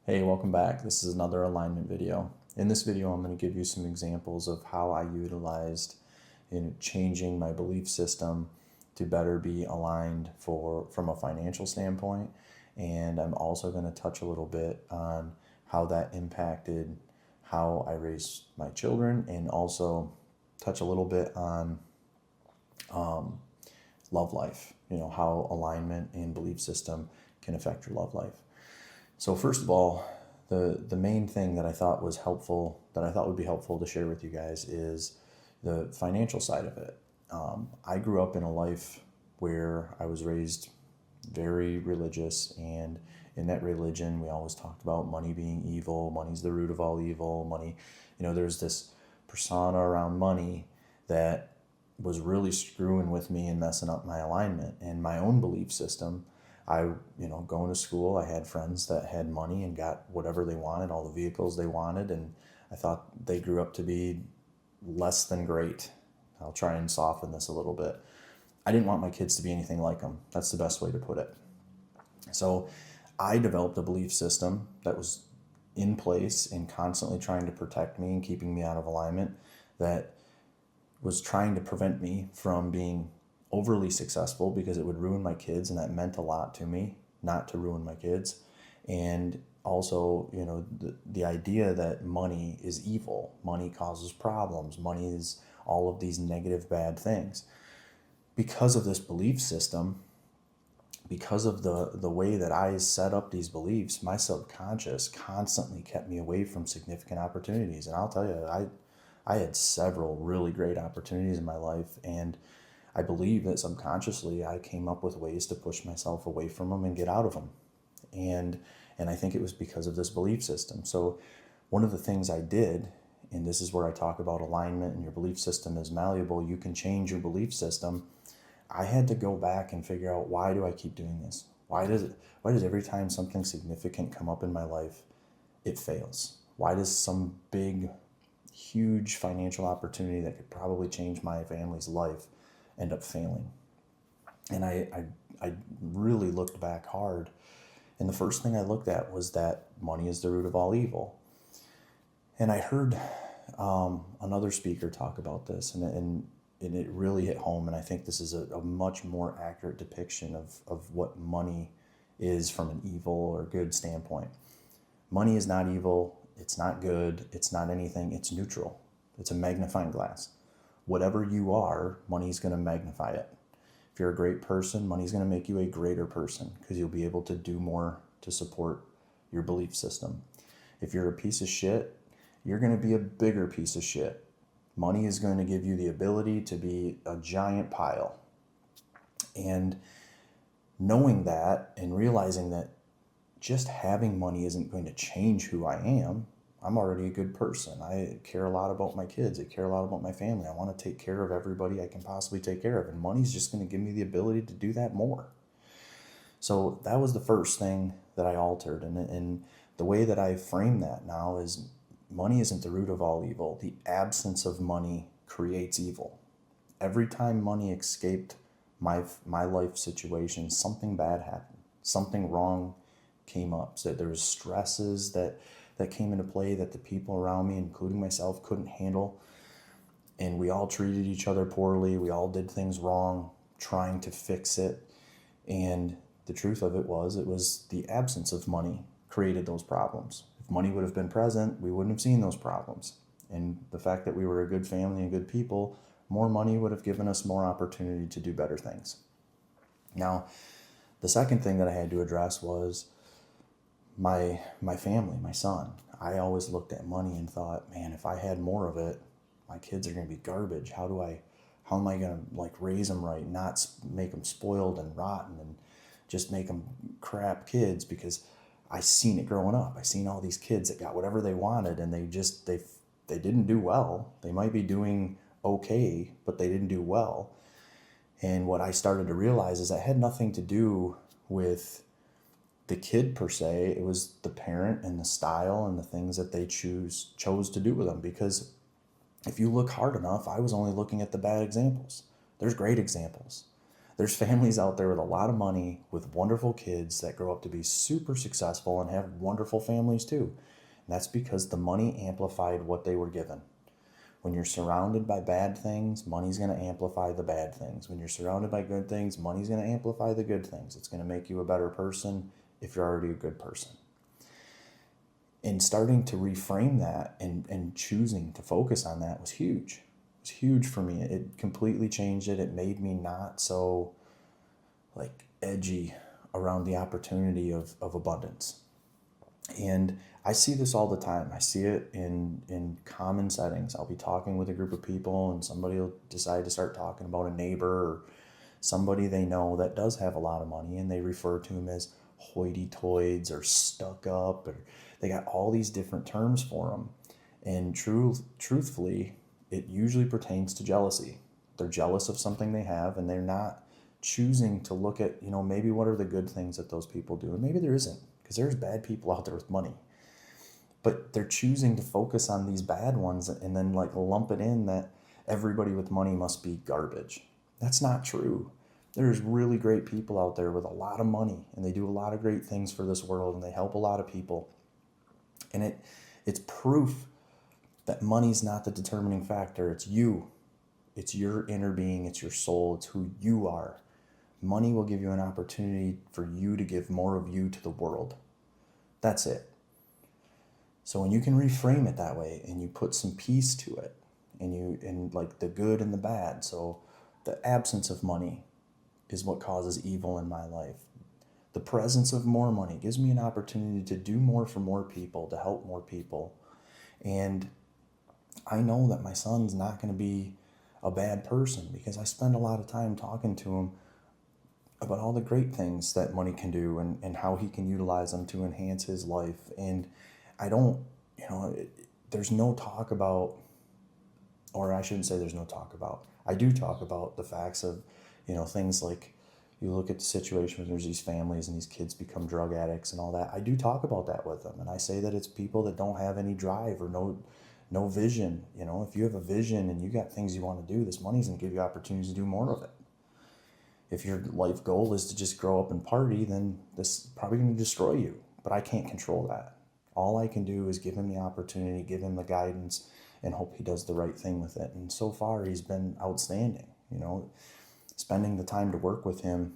Hey, welcome back. This is another alignment video. In this video, I'm going to give you some examples of how I utilized changing my belief system to better be aligned from a financial standpoint. And I'm also going to touch a little bit on how that impacted how I raised my children, and also touch a little bit on love life, how alignment and belief system can affect your love life. So first of all, the main thing that I thought was helpful, that I thought would be helpful to share with you guys, is the financial side of it. I grew up in a life where I was raised very religious, and in that religion, we always talked about money being evil. Money's the root of all evil. Money, there's this persona around money that was really screwing with me and messing up my alignment and my own belief system. Going to school, I had friends that had money and got whatever they wanted, all the vehicles they wanted, and I thought they grew up to be less than great. I'll try and soften this a little bit. I didn't want my kids to be anything like them. That's the best way to put it. So I developed a belief system that was in place and constantly trying to protect me and keeping me out of alignment, that was trying to prevent me from being overly successful, because it would ruin my kids, and that meant a lot to me not to ruin my kids. And also, the idea that money is evil, money causes problems, money is all of these negative bad things. Because of this belief system, because of the way that I set up these beliefs, my subconscious constantly kept me away from significant opportunities. And I'll tell you, I had several really great opportunities in my life, and I believe that subconsciously I came up with ways to push myself away from them and get out of them. And I think it was because of this belief system. So one of the things I did, and this is where I talk about alignment and your belief system is malleable, you can change your belief system. I had to go back and figure out, why do I keep doing this? Why does every time something significant come up in my life, it fails? Why does some big, huge financial opportunity that could probably change my family's life end up failing? And I really looked back hard. And the first thing I looked at was that money is the root of all evil. And I heard another speaker talk about this, and it really hit home. And I think this is a much more accurate depiction of what money is from an evil or good standpoint. Money is not evil. It's not good. It's not anything. It's neutral. It's a magnifying glass. Whatever you are, money's going to magnify it. If you're a great person, money's going to make you a greater person, because you'll be able to do more to support your belief system. If you're a piece of shit, you're going to be a bigger piece of shit. Money is going to give you the ability to be a giant pile. And knowing that and realizing that just having money isn't going to change who I am. I'm already a good person. I care a lot about my kids. I care a lot about my family. I want to take care of everybody I can possibly take care of. And money's just going to give me the ability to do that more. So that was the first thing that I altered. And the way that I frame that now is, money isn't the root of all evil. The absence of money creates evil. Every time money escaped my life situation, something bad happened. Something wrong came up. So there was stresses that came into play that the people around me, including myself, couldn't handle. And we all treated each other poorly. We all did things wrong, trying to fix it. And the truth of it was the absence of money created those problems. If money would have been present, we wouldn't have seen those problems. And the fact that we were a good family and good people, more money would have given us more opportunity to do better things. Now, the second thing that I had to address was my family, my son. I always looked at money and thought, man, if I had more of it, my kids are going to be garbage. How am I going to raise them right, not make them spoiled and rotten and just make them crap kids? Because I seen it growing up. I seen all these kids that got whatever they wanted, and they didn't do well. They might be doing okay, but they didn't do well. And what I started to realize is that had nothing to do with the kid per se. It was the parent and the style and the things that they chose to do with them. Because if you look hard enough, I was only looking at the bad examples. There's great examples. There's families out there with a lot of money, with wonderful kids that grow up to be super successful and have wonderful families too. And that's because the money amplified what they were given. When you're surrounded by bad things, money's going to amplify the bad things. When you're surrounded by good things, money's going to amplify the good things. It's going to make you a better person if you're already a good person. And starting to reframe that and choosing to focus on that was huge. It was huge for me. It completely changed it. It made me not so like edgy around the opportunity of abundance. And I see this all the time. I see it in common settings. I'll be talking with a group of people and somebody will decide to start talking about a neighbor or somebody they know that does have a lot of money, and they refer to him as hoity-toids or stuck up, or they got all these different terms for them. And truthfully, it usually pertains to jealousy. They're jealous of something they have, and they're not choosing to look at, maybe what are the good things that those people do. And maybe there isn't, because there's bad people out there with money. But they're choosing to focus on these bad ones and then lump it in that everybody with money must be garbage. That's not true. There's really great people out there with a lot of money, and they do a lot of great things for this world, and they help a lot of people. And it's proof that money's not the determining factor. It's you. It's your inner being. It's your soul. It's who you are. Money will give you an opportunity for you to give more of you to the world. That's it. So when you can reframe it that way and you put some peace to it, and the good and the bad. So the absence of money is what causes evil in my life. The presence of more money gives me an opportunity to do more for more people, to help more people. And I know that my son's not going to be a bad person because I spend a lot of time talking to him about all the great things that money can do and how he can utilize them to enhance his life. And I don't, there's no talk about, or I shouldn't say there's no talk about. I do talk about the facts of, things like you look at the situation where there's these families and these kids become drug addicts and all that. I do talk about that with them. And I say that it's people that don't have any drive or no vision. If you have a vision and you got things you want to do, this money's going to give you opportunities to do more of it. If your life goal is to just grow up and party, then this is probably going to destroy you. But I can't control that. All I can do is give him the opportunity, give him the guidance, and hope he does the right thing with it. And so far, he's been outstanding. Spending the time to work with him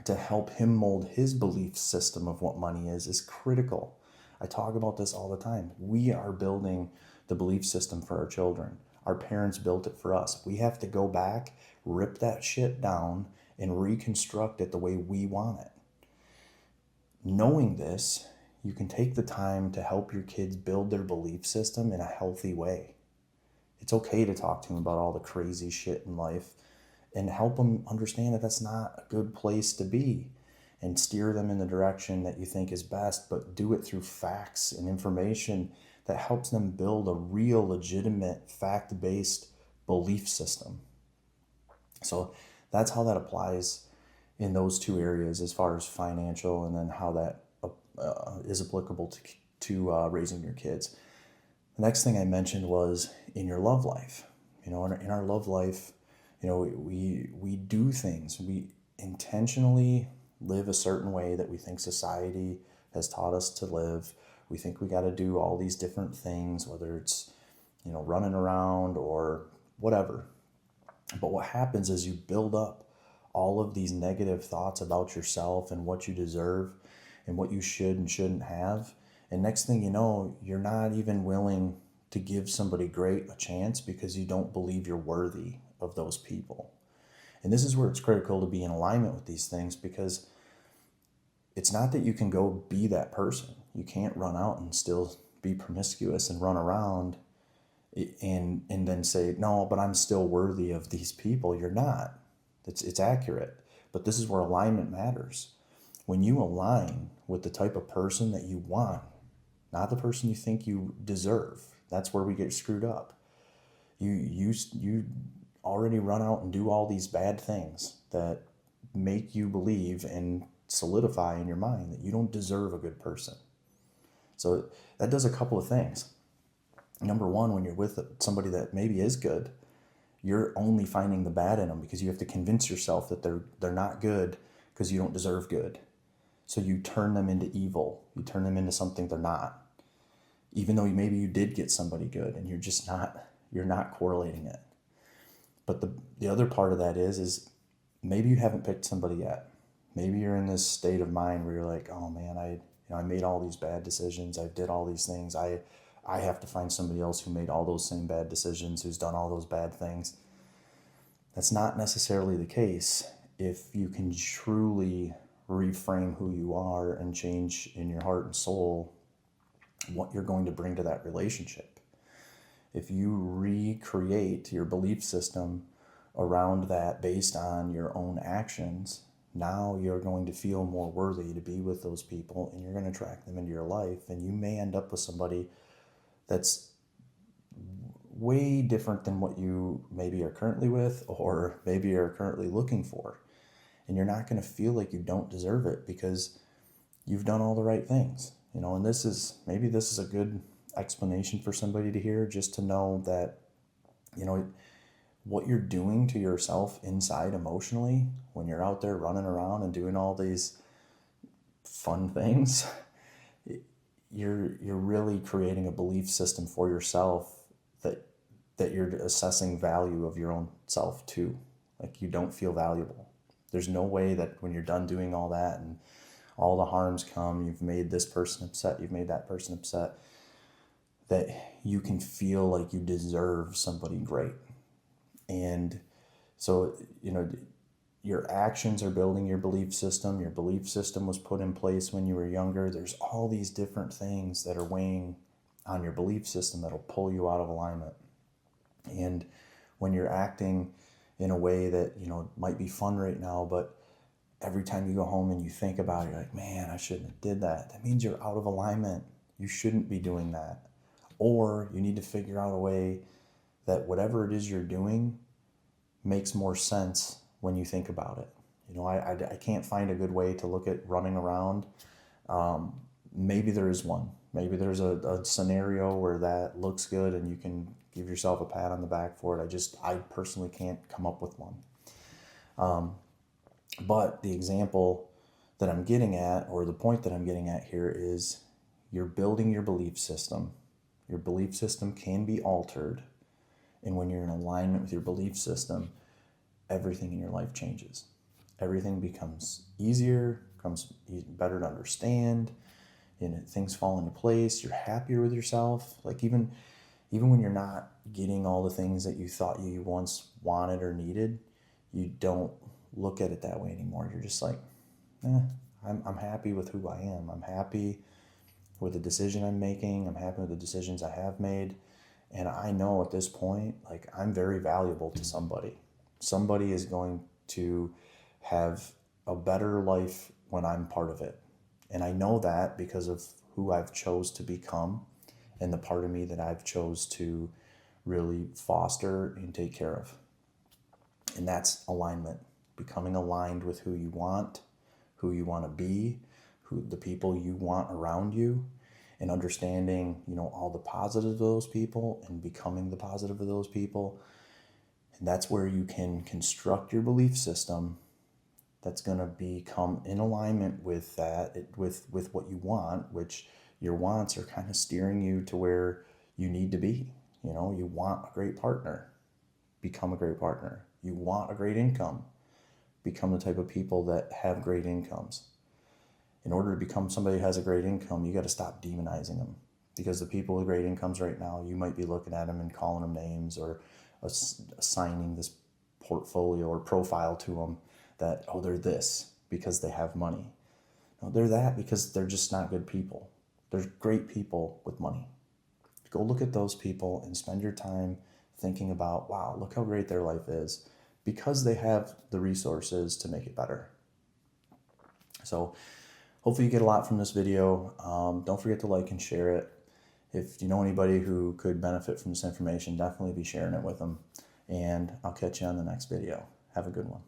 to help him mold his belief system of what money is critical. I talk about this all the time. We are building the belief system for our children. Our parents built it for us. We have to go back, rip that shit down, and reconstruct it the way we want it. Knowing this, you can take the time to help your kids build their belief system in a healthy way. It's okay to talk to them about all the crazy shit in life and help them understand that that's not a good place to be, and steer them in the direction that you think is best, but do it through facts and information that helps them build a real, legitimate, fact-based belief system. So that's how that applies in those two areas as far as financial, and then how that is applicable to raising your kids. The next thing I mentioned was in your love life. In our love life, we do things. We intentionally live a certain way that we think society has taught us to live. We think we got to do all these different things, whether it's, running around or whatever. But what happens is you build up all of these negative thoughts about yourself and what you deserve and what you should and shouldn't have. And next thing you know, you're not even willing to give somebody great a chance because you don't believe you're worthy of those people. And this is where it's critical to be in alignment with these things, because it's not that you can go be that person. You can't run out and still be promiscuous and run around and then say, no, but I'm still worthy of these people. You're not. It's accurate. But this is where alignment matters. When you align with the type of person that you want, not the person you think you deserve, that's where we get screwed up. You already run out and do all these bad things that make you believe and solidify in your mind that you don't deserve a good person. So that does a couple of things. Number one, when you're with somebody that maybe is good, you're only finding the bad in them because you have to convince yourself that they're not good because you don't deserve good. So you turn them into evil. You turn them into something they're not. Even though maybe you did get somebody good and you're not correlating it. But the other part of that is maybe you haven't picked somebody yet. Maybe you're in this state of mind where you're like, oh man, I made all these bad decisions. I did all these things. I have to find somebody else who made all those same bad decisions, who's done all those bad things. That's not necessarily the case if you can truly reframe who you are and change in your heart and soul what you're going to bring to that relationship. If you recreate your belief system around that based on your own actions, now you're going to feel more worthy to be with those people, and you're going to attract them into your life, and you may end up with somebody that's way different than what you maybe are currently with or maybe are currently looking for. And you're not going to feel like you don't deserve it because you've done all the right things. And this is a good explanation for somebody to hear, just to know that, what you're doing to yourself inside emotionally when you're out there running around and doing all these fun things, you're really creating a belief system for yourself that you're assessing value of your own self too. Like, you don't feel valuable. There's no way that when you're done doing all that and all the harms come, you've made this person upset, you've made that person upset, that you can feel like you deserve somebody great. And so, your actions are building your belief system. Your belief system was put in place when you were younger. There's all these different things that are weighing on your belief system that'll pull you out of alignment. And when you're acting in a way that, might be fun right now, but every time you go home and you think about it, you're like, man, I shouldn't have did that. That means you're out of alignment. You shouldn't be doing that. Or you need to figure out a way that whatever it is you're doing makes more sense when you think about it. I can't find a good way to look at running around. Maybe there is one. Maybe there's a scenario where that looks good and you can give yourself a pat on the back for it. I personally can't come up with one. But the example that I'm getting at, or the point that I'm getting at here, is you're building your belief system. Your belief system can be altered. And when you're in alignment with your belief system, everything in your life changes. Everything becomes easier, becomes better to understand, and things fall into place. You're happier with yourself. Like, even when you're not getting all the things that you thought you once wanted or needed, you don't look at it that way anymore. You're just like, I'm happy with who I am. I'm happy with the decision I'm making. I'm happy with the decisions I have made. And I know at this point, like, I'm very valuable to somebody. Somebody is going to have a better life when I'm part of it. And I know that because of who I've chose to become and the part of me that I've chose to really foster and take care of. And that's alignment, becoming aligned with who you want to be, the people you want around you, and understanding, all the positives of those people and becoming the positive of those people. And that's where you can construct your belief system that's going to become in alignment with that, with what you want, which your wants are kind of steering you to where you need to be. You want a great partner, become a great partner. You want a great income, become the type of people that have great incomes. In order to become somebody who has a great income, you got to stop demonizing them, because the people with great incomes right now, you might be looking at them and calling them names or assigning this portfolio or profile to them that, oh, they're this because they have money. No, they're that because they're just not good people. There's great people with money. Go look at those people and spend your time thinking about, wow, look how great their life is because they have the resources to make it better. So hopefully you get a lot from this video. Don't forget to like and share it. If you know anybody who could benefit from this information, definitely be sharing it with them. And I'll catch you on the next video. Have a good one.